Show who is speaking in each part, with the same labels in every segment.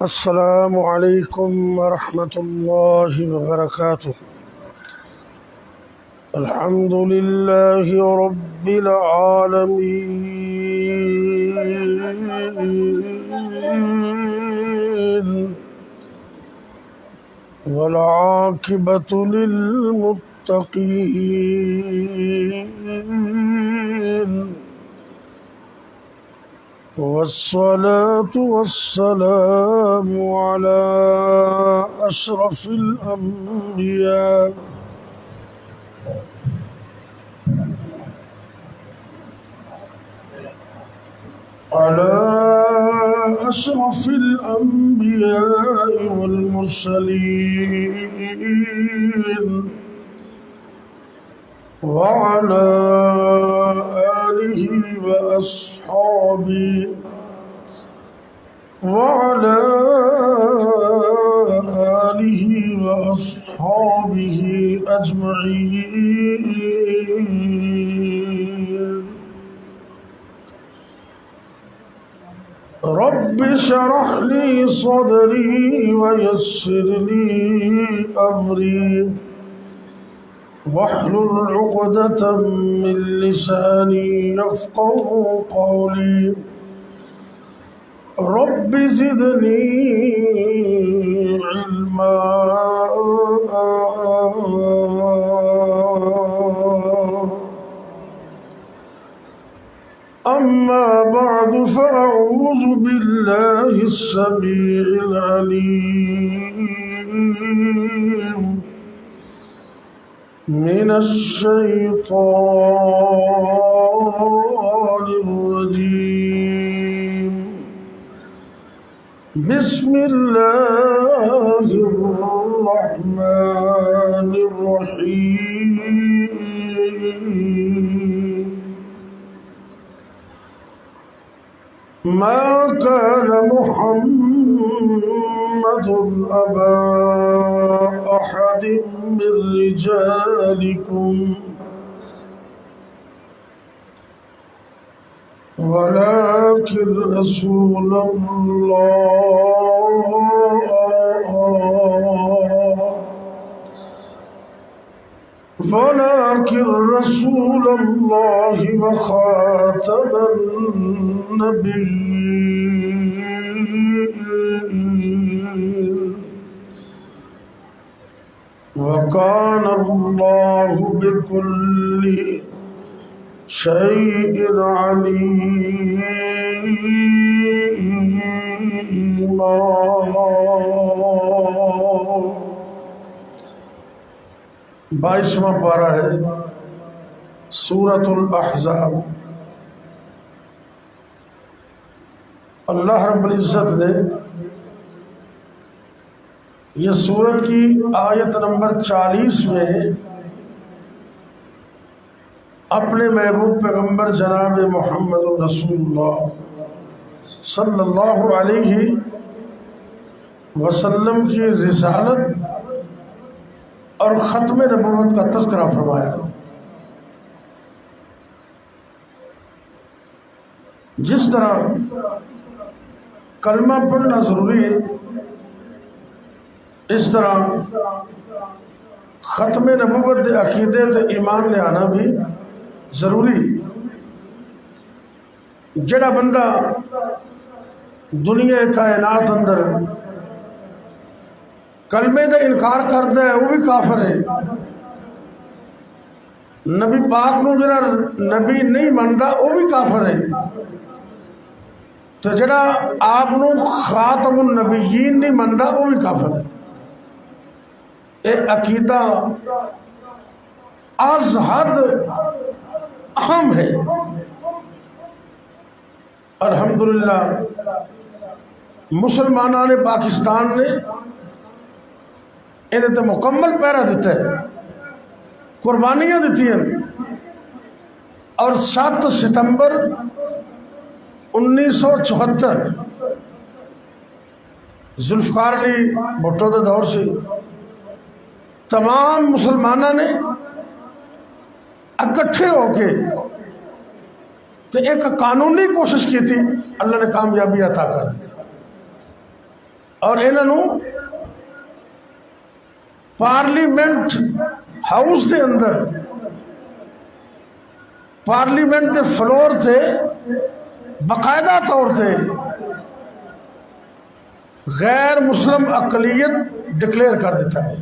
Speaker 1: السلام علیکم ورحمۃ اللہ وبرکاتہ۔ الحمد للہ رب العالمین والعاقبۃ للمتقین والصلاة والسلام على أشرف الأنبياء والمرسلين وعلى آله وأصحابه أجمعين. رب اشرح لي صدري ويسر لي أمري واحلل عقدة من لساني يفقهوا قولي. رب زدني علما أما بعد فأعوذ بالله السميع العليم من الشيطان الرجيم. بسم الله الرحمن الرحيم. ما كان محمد أبا أحد من رجالكم ولكن رسول الله وخاتم النبيين وكان الله بكل شيء عليما. بائیسواں پارہ ہے سورۃ الاحزاب. اللہ رب العزت نے یہ سورت کی آیت نمبر 40 میں اپنے محبوب پیغمبر جناب محمد رسول اللہ صلی اللہ علیہ وسلم کی رسالت اور ختم نبوت کا تذکرہ فرمایا. جس طرح کلمہ پڑھنا ضروری ہے اس طرح ختم نبوت دے عقیدے تے ایمان لے آنا بھی ضروری. جڑا بندہ دنیا کائنات اندر کلمے دا انکار کرتا ہے وہ بھی کافر ہے. نبی پاک نو جڑا نبی نہیں منتا وہ بھی کافر ہے. تو جڑا آپ نو خاتم النبیین نہیں منتا وہ بھی کافر ہے. یہ عقیدہ از حد اہم ہے. الحمدللہ مسلمانوں نے پاکستان نے انہیں تو مکمل پہرا دیتا ہے، قربانیاں دیتی ہیں. اور 7 ستمبر 1974 ذوالفقار علی بھٹو کے دور سے تمام مسلمانوں نے اکٹھے ہو کے تو ایک قانونی کوشش کی تھی، اللہ نے کامیابی عطا کر دی تھی. اور انہوں پارلیمنٹ ہاؤس دے اندر پارلیمنٹ دے فلور تے باقاعدہ طور تے غیر مسلم اقلیت ڈکلیئر کر دیتا ہے.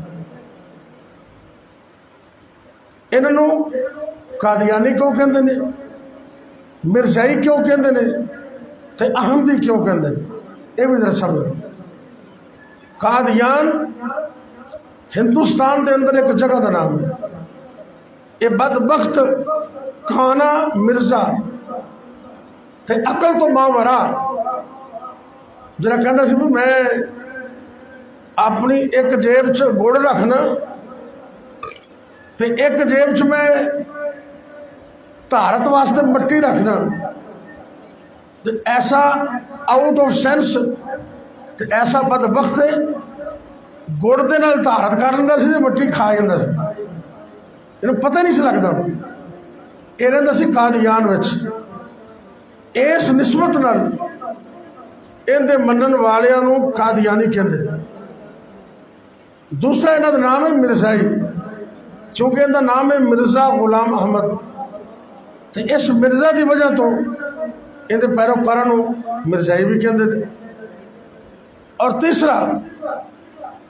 Speaker 1: انہوں قادیانی کیوں کہندے نے، مرزائی کیوں کہندے نے تے احمدی کیوں کہندے نے، یہ بھی ذرا سمجھو. قادیان ہندوستان دے اندر ایک جگہ دا نام ہے. یہ بدبخت کھانا مرزا تے عقل تو ماورا جڑا کہندا سی میں اپنی ایک جیب چ گڑ رکھنا تے ایک جیب چ میں طہارت واسطے مٹی رکھنا، تے ایسا آؤٹ آف سینس تے ایسا بدبخت گڑ دے نال طہارت کر لیندا سی تے مٹی کھا جاندا سی. انہوں پتہ نہیں سی لگتا. یہ رہندا سی قادیان وچ. اس نسبت نال ان دے منن والیاں نوں قادیانی کہندے. دوسرا انہاں دا نام ہے مرزائی، چونکہ ان دا نام ہے مرزا غلام احمد، تے اس مرزا دی وجہ تو ان دے پیروکاراں نوں مرزائی بھی کہندے نے. اور تیسرا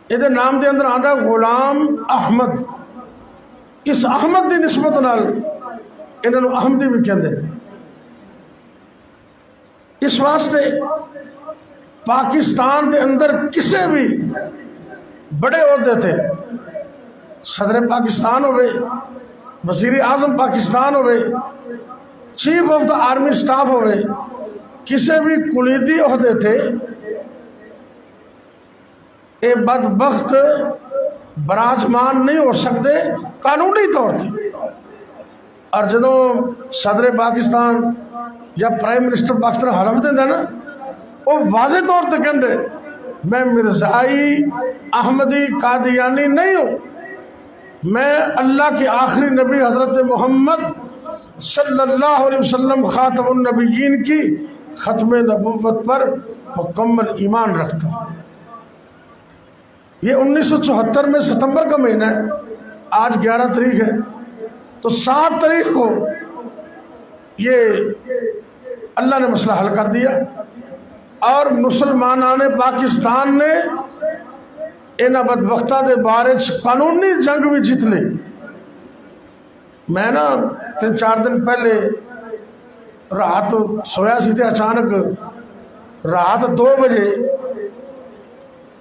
Speaker 1: یہ نام دے اندر آندا غلام احمد، اس احمد دی نسبت نال انہوں نے احمدی بھی کہندے. اس واسطے پاکستان دے اندر کسے بھی بڑے عہدے تھے، صدر پاکستان ہوئے، وزیر اعظم پاکستان ہوئے، chief of the army staff ہوئے، کسے بھی کلیدی عہدے تھے، اے بدبخت براجمان نہیں ہو سکتے قانونی طور پہ. اور جدوں صدر پاکستان یا پرائم منسٹر پاکستان حلف دینا نا، وہ واضح طور پہ کہندے میں مرزائی احمدی قادیانی نہیں ہوں، میں اللہ کے آخری نبی حضرت محمد صلی اللہ علیہ وسلم خاتم النبیین کی ختم نبوت پر مکمل ایمان رکھتا ہوں. یہ 1974 میں ستمبر کا مہینہ ہے، آج 11 تاریخ ہے، تو 7 تاریخ کو یہ اللہ نے مسئلہ حل کر دیا اور مسلمانان پاکستان نے انہاں بدبختاں دے بارے قانونی جنگ بھی جیت لی. میں نا 3-4 دن پہلے رات سویا سی تے اچانک رات 2 بجے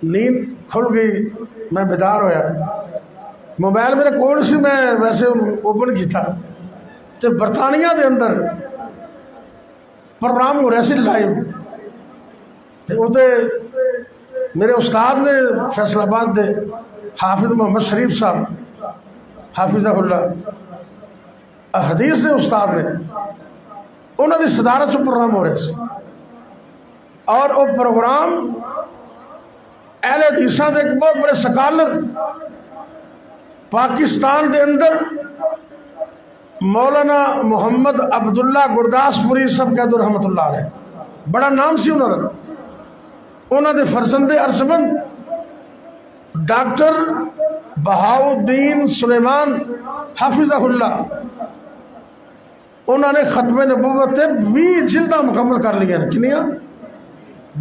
Speaker 1: نیند کھل گئی، میں بیدار ہویا، موبائل میرے کول سی، میں ویسے اوپن کیتا تے برطانیہ دے اندر پروگرام ہو رہا سی لائیو، تے اوتے میرے استاد نے فیصل آباد دے حافظ محمد شریف صاحب حافظہ اللہ حدیث دے استاد نے، انہوں نے صدارت سے پروگرام ہو رہا سی. اور وہ پروگرام اہل حدیثاں دے ایک بہت بڑے سکالر پاکستان دے اندر مولانا محمد عبداللہ گرداسپوری صاحب کہہ دو رحمت اللہ علیہ، بڑا نام سی انہوں نے فرزند ارجمند ڈاکٹر بہاؤالدین سلیمان حافظہ اللہ، انہوں نے ختم نبوت 20 جلدہ مکمل کر لیا. کنیاں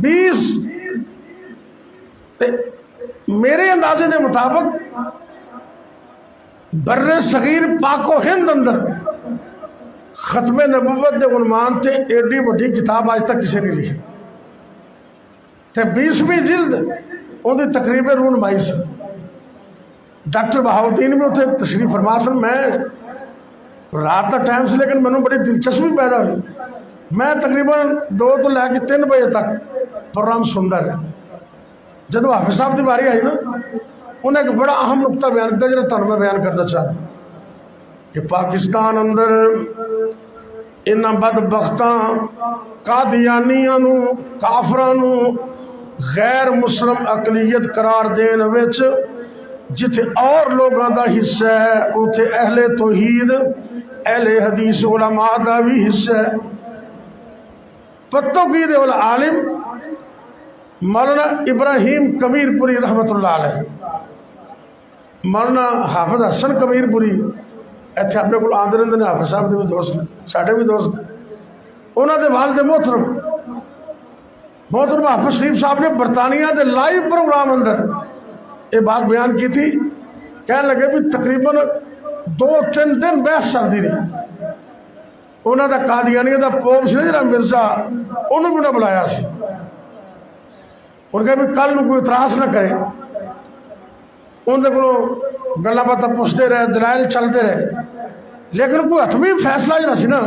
Speaker 1: 20. میرے اندازے دے مطابق بر صغیر پاک و ہند اندر ختم نبوت دے عنوان تے ایڈی بڑی کتاب آج تک کسی نہیں لکھی تے 20ویں جلد ان کی تقریب رونمائی سے. ڈاکٹر بہاؤالدین میں اتنے تشریف فرما سن، میں رات کا ٹائم سے لیکن میں نے بڑی دلچسپی پیدا ہوئی. میں تقریباً 2 تو لے کے 3 بجے تک پروگرام سنتا رہا. جب حافظ صاحب کی باری آئی نا، انہیں ایک بڑا اہم نقطہ بیان کیا جنہیں تنہوں میں بیان کرنا چاہتا ہوں کہ پاکستان اندر انہاں بدبختاں قادیانیاں کافراں غیر مسلم اقلیت قرار دین وچ جتھے اور لوگاں دا حصہ ہے اتھے اہل توحید اہل حدیث علماء دا بھی حصہ ہے. پتو کی دے والعالم مولانا ابراہیم کمیر پوری رحمت اللہ علیہ، مولانا حافظ حسن کمیر پوری اتنے اپنے کو آدھے رہتے ہیں، حافظ صاحب کے بھی دوست نے، ساڈے بھی دوست نے، انہوں نے والد محترم حافظ شریف صاحب نے برطانیہ کے لائیو پروگرام اندر یہ بات بیان کی تھی، کہنے لگے بھی تقریباً 2-3 دن بحث چلتی رہی، انہوں نے قادیانیہ دا پوپ سی جڑا مرزا، انہوں بھی نہ بلایا سی، انہوں نے کہا بھی کل کوئی اعتراض نہ کرے، انہوں کو گلا باتیں پوچھتے رہے، دلائل چلتے رہے، لیکن کوئی حتمی فیصلہ جڑا سی نا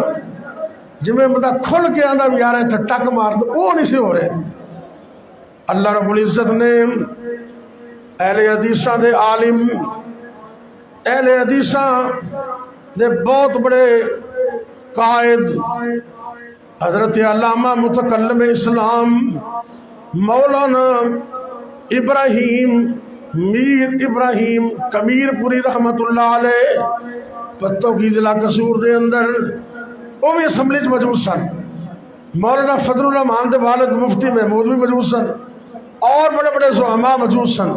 Speaker 1: جی میں بندہ کھل کے آندا بھی یار اتنے ٹک مار دو، وہ نہیں سی ہو رہے۔ اللہ رب العزت نے اہل حدیثاں دے عالم، اہل حدیثاں دے بہت بڑے قائد حضرت علامہ متکلم اسلام مولانا ابراہیم میر ابراہیم کمیر پوری رحمت اللہ علیہ پتوں کی ضلع قصور دے اندر، وہ بھی اسمبلی موجود سن، مولانا فضل الرحمان دے والد مفتی محمود بھی موجود سن، اور بڑے بڑے زعماء موجود سن۔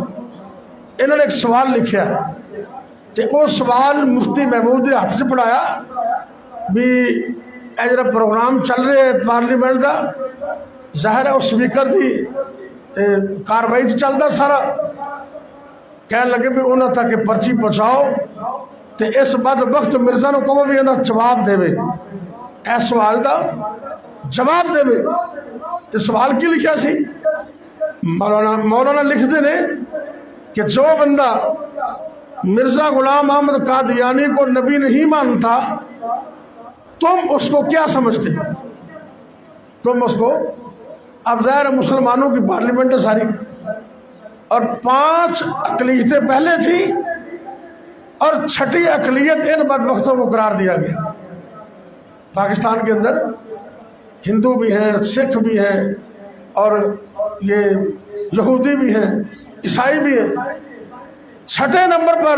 Speaker 1: انہوں نے ایک سوال لکھا تے وہ سوال مفتی محمود دے ہاتھ سے پڑھایا بھی اے جڑا پروگرام چل رہے ہے پارلیمنٹ دا، ظاہر ہے وہ سپیکر دی کاروائی چلتا سارا، کہنے لگے بھی انہوں تک پرچی پہنچاؤ تے اس بعد وقت مرزا نو کہو بھی انہوں جواب دے وے، اے سوال دا جواب دے وے۔ تے سوال کی لکھیا سی؟ مولانا لکھ دے نے کہ جو بندہ مرزا غلام احمد قادیانی کو نبی نہیں مانتا تم اس کو کیا سمجھتے؟ تم اس کو، اب ظاہر مسلمانوں کی پارلیمنٹ ہے ساری، اور 5 اقلیتیں پہلے تھی اور 6ٹھی اقلیت ان بدبختوں کو قرار دیا گیا۔ پاکستان کے اندر ہندو بھی ہیں، سکھ بھی ہیں، اور یہ یہودی بھی ہیں، عیسائی بھی ہیں۔ 6ٹھے نمبر پر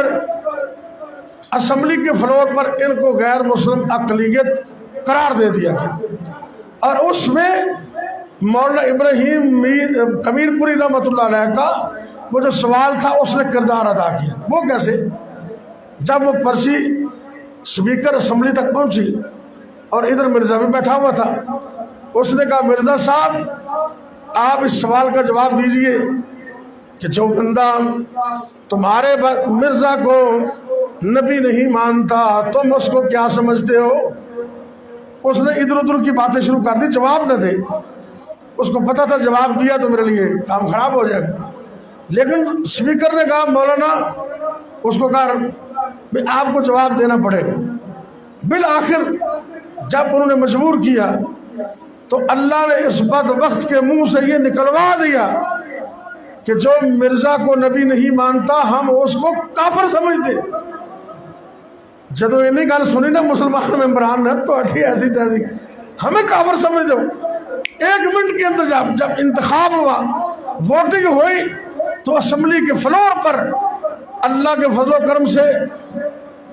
Speaker 1: اسمبلی کے فلور پر ان کو غیر مسلم اقلیت قرار دے دیا گیا، اور اس میں مولانا ابراہیم کمیر پوری رحمت اللہ علیہ کا وہ جو سوال تھا اس نے کردار ادا کیا۔ وہ کیسے؟ جب وہ پرچی سپیکر اسمبلی تک پہنچی اور ادھر مرزا بھی بیٹھا ہوا تھا، اس نے کہا مرزا صاحب آپ اس سوال کا جواب دیجئے کہ جو بندہ تمہارے مرزا کو نبی نہیں مانتا تم اس کو کیا سمجھتے ہو؟ اس نے ادھر ادھر کی باتیں شروع کر دی، جواب نہ دے، اس کو پتا تھا جواب دیا تو میرے لیے کام خراب ہو جائے گا، لیکن سپیکر نے کہا مولانا، اس کو کہا آپ کو جواب دینا پڑے گا۔ بالآخر جب انہوں نے مجبور کیا تو اللہ نے اس بدبخت کے منہ سے یہ نکلوا دیا کہ جو مرزا کو نبی نہیں مانتا ہم اس کو کافر سمجھتے۔ جدو انہیں گل سنی نا مسلمان ممبران نے تو اٹھی ایسی تیسی ہمیں کافر سمجھ دو۔ 1 منٹ کے اندر جب انتخاب ہوا، ووٹنگ ہوئی، تو اسمبلی کے فلور پر اللہ کے فضل و کرم سے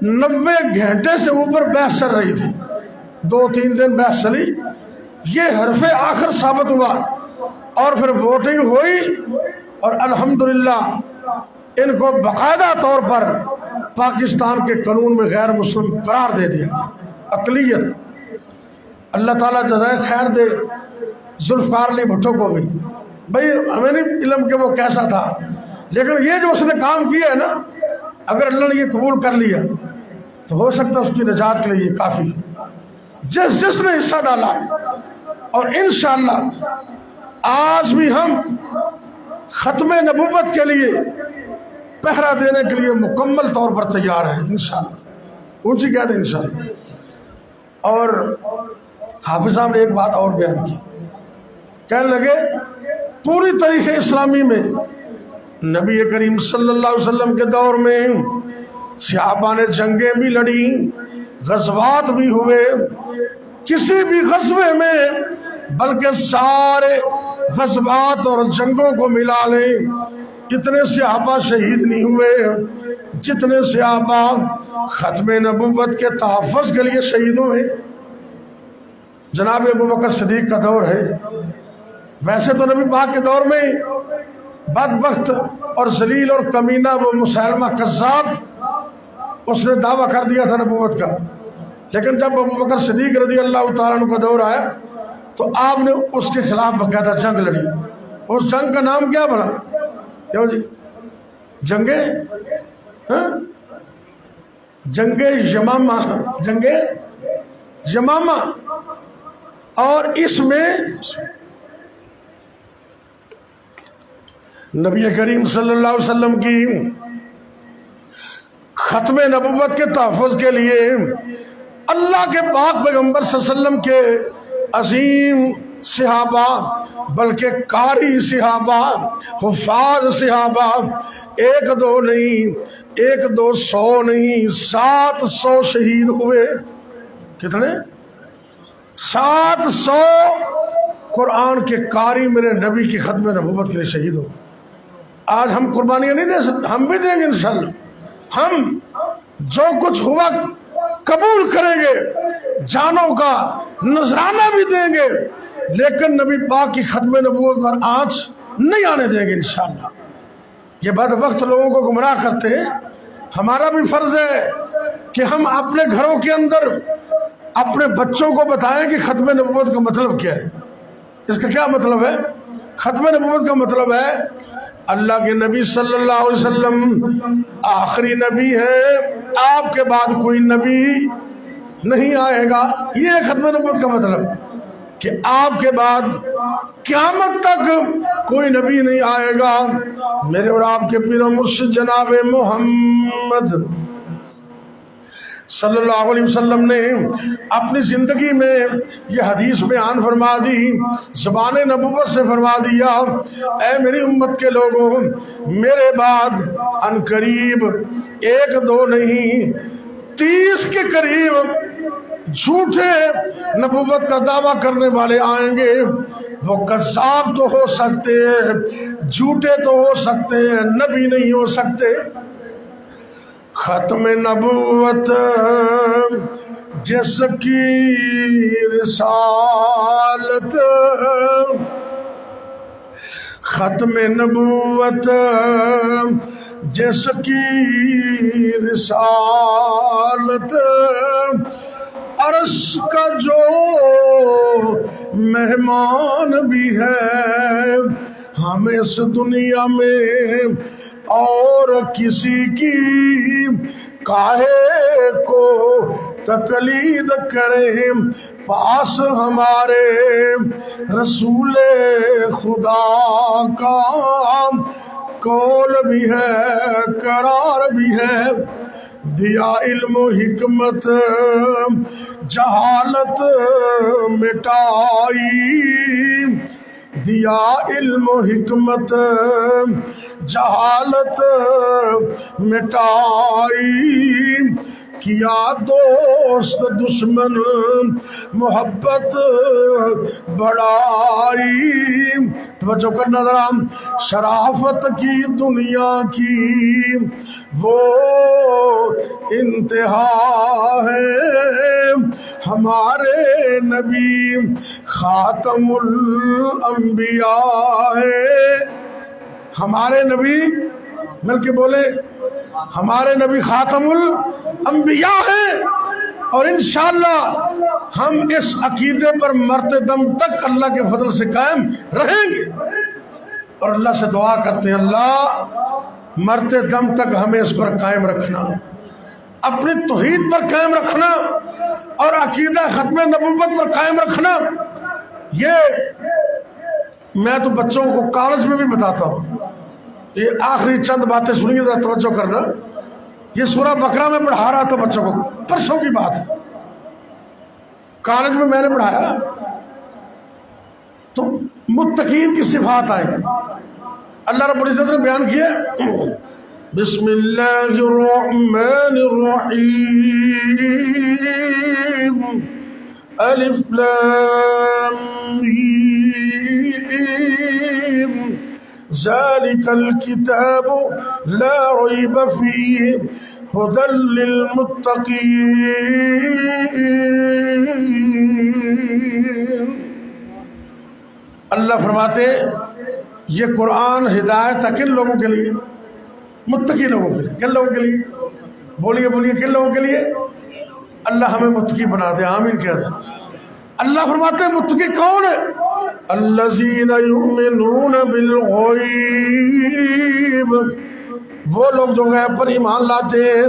Speaker 1: 90 گھنٹے سے اوپر بحث چل رہی تھی، 2-3 دن بحث چلی، یہ حرف آخر ثابت ہوا، اور پھر ووٹنگ ہوئی، اور الحمدللہ ان کو باقاعدہ طور پر پاکستان کے قانون میں غیر مسلم قرار دے دیا اقلیت۔ اللہ تعالیٰ جزائے خیر دے ذوالفقار علی بھٹو کو بھی، بھائی ہمیں نہیں علم کہ وہ کیسا تھا، لیکن یہ جو اس نے کام کیا ہے نا، اگر اللہ نے یہ قبول کر لیا تو ہو سکتا ہے اس کی نجات کے لیے یہ کافی، جس نے حصہ ڈالا۔ اور انشاءاللہ آج بھی ہم ختم نبوت کے لیے پہرا دینے کے لیے مکمل طور پر تیار ہیں انشاءاللہ، اونچی کہہ دیں انشاءاللہ۔ اور حافظ صاحب نے ایک بات اور بیان کی، کہنے لگے پوری تاریخ اسلامی میں نبی کریم صلی اللہ علیہ وسلم کے دور میں صحابہ نے جنگیں بھی لڑی، غزوات بھی ہوئے، کسی بھی غزوے میں بلکہ سارے غزوات اور جنگوں کو ملا لیں اتنے صحابہ شہید نہیں ہوئے جتنے صحابہ ختم نبوت کے تحفظ کے لیے شہید ہوئے۔ جناب ابو بکر صدیق کا دور ہے، ویسے تو نبی پاک کے دور میں بدبخت اور ذلیل اور کمینہ وہ مسیلمہ کذاب، اس نے دعویٰ کر دیا تھا نبوت کا، لیکن جب ابو بکر صدیق رضی اللہ تعالیٰ عنہ کا دور آیا تو آپ نے اس کے خلاف باقاعدہ جنگ لڑی۔ اس جنگ کا نام کیا بنا؟ کیوں جی؟ جنگ یمامہ، جنگ یمامہ۔ اور اس میں نبی کریم صلی اللہ علیہ وسلم کی ختم نبوت کے تحفظ کے لیے اللہ کے پاک پیغمبر صلی اللہ علیہ وسلم کے عظیم صحابہ، بلکہ قاری صحابہ، حفاظ صحابہ، ایک دو نہیں، ایک دو 100 نہیں، 700 شہید ہوئے۔ کتنے؟ 700 قرآن کے قاری میرے نبی کی ختم نبوت کے لیے شہید ہو۔ آج ہم قربانیاں نہیں دے سکتے، ہم بھی دیں گے انشاءاللہ، ہم جو کچھ ہوا قبول کریں گے، جانوں کا نذرانہ بھی دیں گے، لیکن نبی پاک کی ختم نبوت پر آنچ نہیں آنے دیں گے انشاءاللہ۔ یہ بدبخت لوگوں کو گمراہ کرتے ہیں۔ ہمارا بھی فرض ہے کہ ہم اپنے گھروں کے اندر اپنے بچوں کو بتائیں کہ ختم نبوت کا مطلب کیا ہے۔ اس کا کیا مطلب ہے؟ ختم نبوت کا مطلب ہے اللہ کے نبی صلی اللہ علیہ وسلم آخری نبی ہے، آپ کے بعد کوئی نبی نہیں آئے گا۔ یہ ہے ختم نبوت کا مطلب، کہ آپ کے بعد قیامت تک کوئی نبی نہیں آئے گا۔ میرے اور آپ کے پیر و مرشد جناب محمد صلی اللہ علیہ وسلم نے اپنی زندگی میں یہ حدیث بیان فرما دی، زبان نبوت سے فرما دیا، اے میری امت کے لوگوں، میرے بعد ان قریب 1 2 نہیں 30 کے قریب جھوٹے نبوت کا دعویٰ کرنے والے آئیں گے۔ وہ کذاب تو ہو سکتے ہیں، جھوٹے تو ہو سکتے ہیں، نبی نہیں ہو سکتے۔ ختم نبوت جس کی رسالت، ختم نبوت جس کی رسالت، عرش کا جو مہمان بھی ہے، ہم اس دنیا میں اور کسی کی کاہے کو تقلید کریں، پاس ہمارے رسول خدا کا قول بھی ہے، قرار بھی ہے۔ دیا علم و حکمت جہالت مٹائی، دیا علم و حکمت جہالت مٹائی، کیا دوست دشمن محبت بڑھائی۔ توجہ کرنا ذرا، شرافت کی دنیا کی وہ انتہا ہے، ہمارے نبی خاتم الانبیاء ہے۔ ہمارے نبی مل کے بولے، ہمارے نبی خاتم الانبیاء ہیں، اور انشاءاللہ ہم اس عقیدے پر مرتے دم تک اللہ کے فضل سے قائم رہیں گے، اور اللہ سے دعا کرتے ہیں اللہ مرتے دم تک ہمیں اس پر قائم رکھنا، اپنی توحید پر قائم رکھنا اور عقیدہ ختم نبوت پر قائم رکھنا۔ یہ میں تو بچوں کو کالج میں بھی بتاتا ہوں۔ یہ آخری چند باتیں سنیے ذرا، توجہ کرنا۔ یہ سورہ بقرہ میں پڑھا رہا تھا بچوں کو، پرسوں کی بات ہے، کالج میں نے پڑھایا تو متقین کی صفات آئی، اللہ رب العزت نے بیان کیا، بسم اللہ الرحمن الرحیم، الف لام میم، ذالک الکتاب لا ریب فیہ ہدی للمتقین۔ اللہ فرماتے یہ قرآن ہدایت ہے کن لوگوں کے لیے؟ متقی لوگوں کے لیے۔ کن لوگوں کے لیے؟ بولیے بولیے، کن لوگوں کے لیے؟ اللہ ہمیں متقی بنا دے، آمین کہہ دیں۔ اللہ فرماتے ہیں متقی کون ہے؟ الذین یؤمنون بالغیب، وہ لوگ جو غیب پر ایمان لاتے ہیں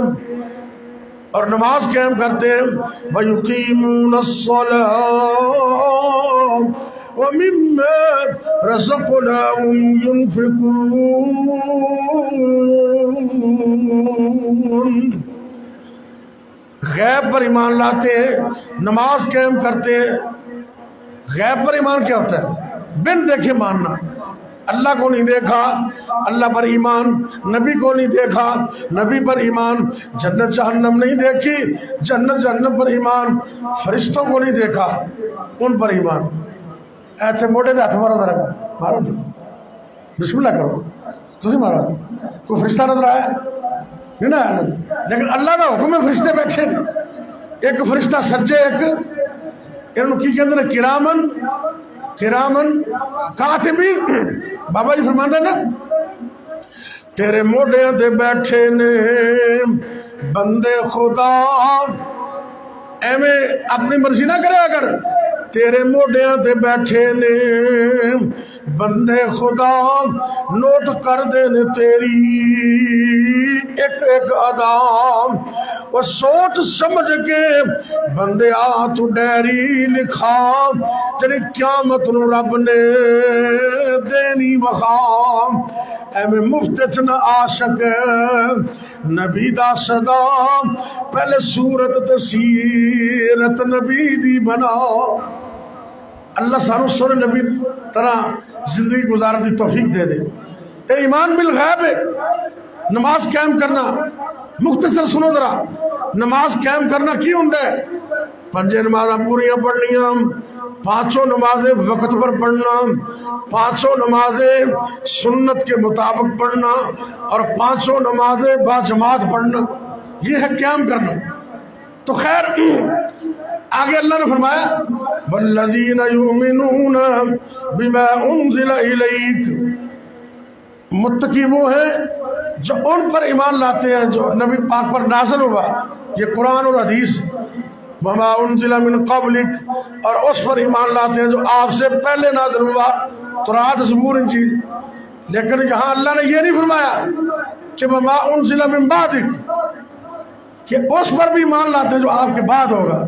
Speaker 1: اور نماز قائم کرتے ہیں۔ وَيُقِيمُونَ الصَّلَاةَ وَمِمَّا رَزَقْنَاهُمْ يُنْفِقُونَ، غیب پر ایمان لاتے ہیں، نماز قائم کرتے ہیں۔ غیب پر ایمان کیا ہوتا ہے؟ بن دیکھے ماننا۔ اللہ کو نہیں دیکھا، اللہ پر ایمان۔ نبی کو نہیں دیکھا، نبی پر ایمان۔ جنت جہنم نہیں دیکھی، جنت جہنم پر ایمان۔ فرشتوں کو نہیں دیکھا، ان پر ایمان۔ ایسے موٹے دے ہاتھ مارو، ذرا مارو، بسم اللہ کرو، تھی مارو۔ کوئی فرشتہ نظر آیا؟ نہیں نا آیا، لیکن اللہ کا حکم ہے فرشتے بیٹھے۔ ایک فرشتہ سجے، ایک انہوں کی کہتے ہیں کرامن کاتبین۔ بابا جی فرماتے ہیں نا، تیرے موڈیاں تے بیٹھے نے بندے خدا، ایویں اپنی مرضی نہ کرے، اگر تیرے موڈیاں تے بیٹھے نے بندے خدا، نوٹ کر دینے تیری ایک ایک ادا، وہ سوچ سمجھ کے بندے آ تو ڈیری لکھا، جنہیں قیامت نو رب نے دینی وخا۔ اے میں مفت نہ عاشق نبی دا صدا، پہلے صورت تے سیرت نبی دی بنا۔ اللہ سانو سونے نبی طرح زندگی گزارنے دی توفیق دے دے۔ اے ایمان بالغیب ہے، نماز قائم کرنا۔ مختصر سنو ذرا، نماز قائم کرنا کی ہوندہ ہے؟ پنجے نمازاں پوریاں پڑھنیاں، پانچوں نمازیں وقت پر پڑھنا، پانچوں نمازیں سنت کے مطابق پڑھنا، اور پانچوں نمازیں باجماعت پڑھنا، یہ ہے قیام کرنا۔ تو خیر آگے اللہ نے فرمایا وَالَّذِينَ يُؤْمِنُونَ بِمَا أُنزِلَ إِلَيْكَ، متقی وہ ہے جو ان پر ایمان لاتے ہیں جو نبی پاک پر نازل ہوا، یہ قرآن اور حدیث۔ وَمَا أُنزِلَ مِن قَبْلِكَ، اور اس پر ایمان لاتے ہیں جو آپ سے پہلے نازل ہوا، تورات، زبور، انجیل۔ لیکن یہاں اللہ نے یہ نہیں فرمایا کہ وَمَا أُنزِلَ مِن بَعْدِكَ، کہ اس پر بھی ایمان لاتے ہیں جو آپ کے بعد ہوگا۔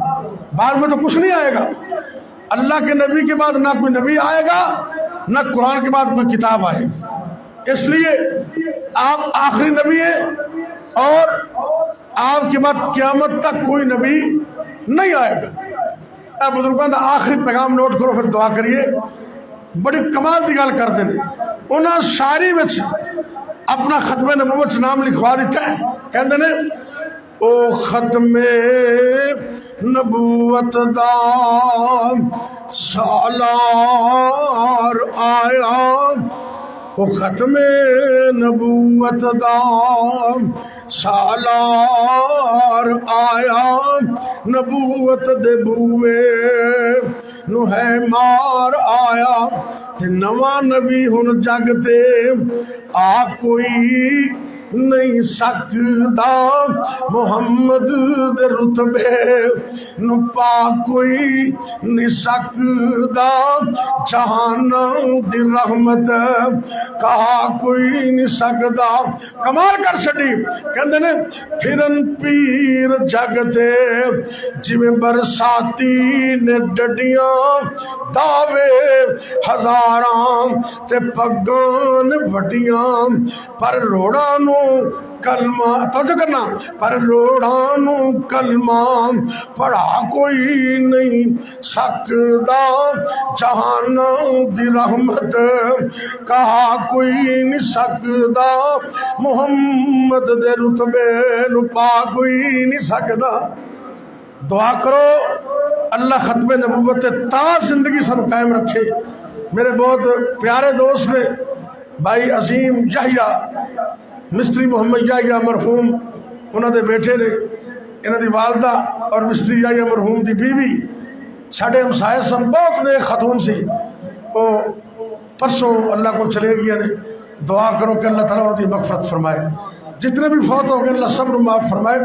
Speaker 1: بعد میں تو کچھ نہیں آئے گا، اللہ کے نبی کے بعد نہ کوئی نبی آئے گا، نہ قرآن کے بعد کوئی کتاب آئے گی۔ اس لیے آپ آخری نبی ہیں، اور آپ کے بعد قیامت تک کوئی نبی نہیں آئے گا۔ اے بزرگوں کا آخری پیغام نوٹ کرو، پھر دعا کریے۔ بڑی کمال دی گل کر دے، انہاں شاعری وچ اپنا ختم نبوت نام لکھوا دیتا ہے، کہندے نے او ختم نبوت دا سالار آیا، او ختم نبوت دا سالار آیا، نبوت دے بوئے نو ہے مار آیا، تے نواں نبی ہن جگ تے آ کوئی نہیں سکدا، محمد دے رتبے نو پا کوئی نہیں سکدا، جہان دی رحمت کہا کوئی نہیں سکدا۔ کمال کر چھڈی، کہندے نے پھرن پیر جگتے جویں برساتی نے ڈڈیاں، دعوے ہزاراں تے پگان وڈیاں، پر روڑاں نو کلمہ، توجہ کرنا، پر روڑاں نو کلمہ پڑھا کوئی نہیں سکدا، جہان دی رحمت کہا کوئی نہیں سکدا، محمد دے رتبے نو پا کوئی نہیں سکدا۔ دعا کرو اللہ ختم نبوت تا زندگی سب قائم رکھے۔ میرے بہت پیارے دوست نے بھائی عظیم یحییٰ مستری محمد یحییٰ مرحوم، انہوں دے بیٹے نے، انہوں دی والدہ اور مستری یحییٰ مرحوم دی بیوی، ساڑھے ہمسائے سن، بہت نیک خاتون سی، وہ پرسوں اللہ کو چلے گیا نے دعا کرو کہ اللہ تعالیٰ انہوں کی مغفرت فرمائے، جتنے بھی فوت ہو گئے اللہ سب کو معاف فرمائے۔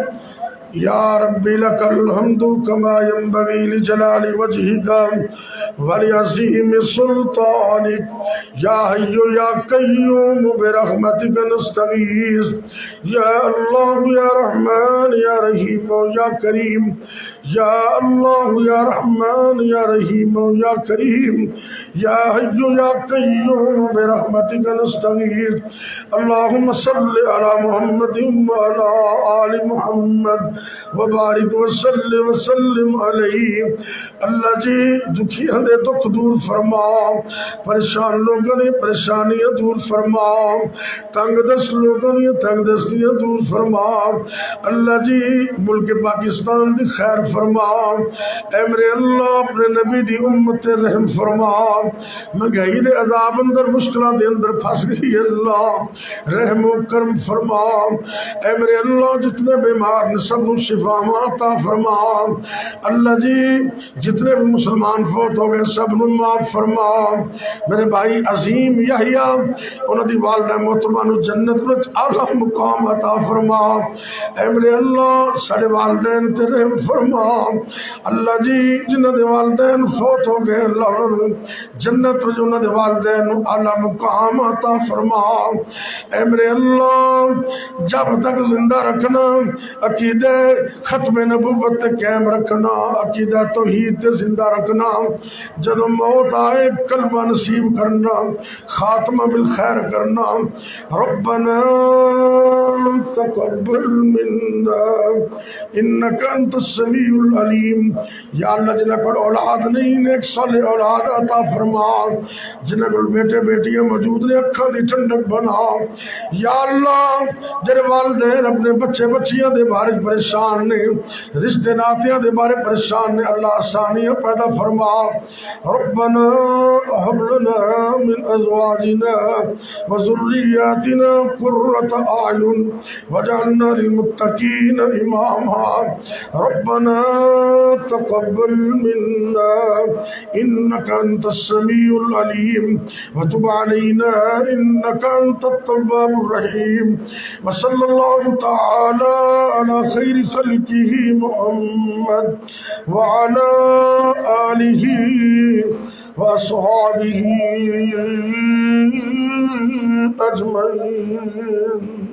Speaker 1: یا ربی لک الحمد کما ینبغی لجلال وجہک ولعظیم سلطانک یا حی یا قیوم برحمتک نستغیث یا اللہ یا رحمان یا رحیم یا کریم یا اللہ یا رحمان یا رحیم یا کریم یا حی یا قیوم برحمتک نستغیث اللہم صلی علی محمد وعلی آل محمد وبارک وسلم علیہ۔ اللہ جی دکھیاں دے دکھ دور فرما، پریشان لوگوں دی پریشانیاں دور فرما، تنگ دست لوگوں دی تنگ دستیاں دور فرما۔ اللہ جی ملک پاکستان دی خیر فرما، اے میرے اللہ اپنے نبی دی امت رحم فرما۔ مہنگائی دے عذاب اندر مشکلات دے اندر پھنس گئی اللہ رحم و کرم فرما۔ اے میرے اللہ جتنے بیمار نے سب شفا عطا فرما۔ اللہ جی جتنے بھی مسلمان فوت ہو گئے سب نو معاف فرما۔ میرے بھائی عظیم یحییٰ انہوں دی والدہ محترمہ نو جنت وچ اعلی مقام عطا فرما۔ اے میرے اللہ سارے والدین تے رحم فرما۔ اللہ جی جنہاں دے والدین فوت ہو گئے اللہ انہوں جنت وچ انہاں دے والدین نو اعلی مقام عطا فرما۔ اے میرے اللہ جب تک زندہ رکھنا عقیدہ ختم نبوت تے قائم رکھنا، عقیدہ توحید تے زندہ رکھنا، جب موت آئے کلمہ نصیب کرنا، خاتمہ بالخیر کرنا۔ ربنا تقبل منا انک انت السمیع العلیم۔ یا اللہ جنہ کو اولاد نہیں نیک صالح اولاد عطا فرما، جنہ کو بیٹے بیٹیاں موجود نے اکھاں دی ٹھنڈک بنا۔ یا اللہ جڑے والدین اپنے بچے بچیاں دے بارے پریشان نے، رشتے ناتیاں دے بارے پریشان نے، اللہ آسانیاں پیدا فرما۔ ربنا ہب لنا من ازواجنا وذریاتنا قرۃ اعین واجعلنا للمتقین اماما۔ ربنا تقبل منا انک انت السمیع العلیم وتب علینا انک انت التواب الرحیم۔ وصلی اللہ تعالی علی خیر خلقہ محمد وعلى آلہ وصحابہ اجمعین۔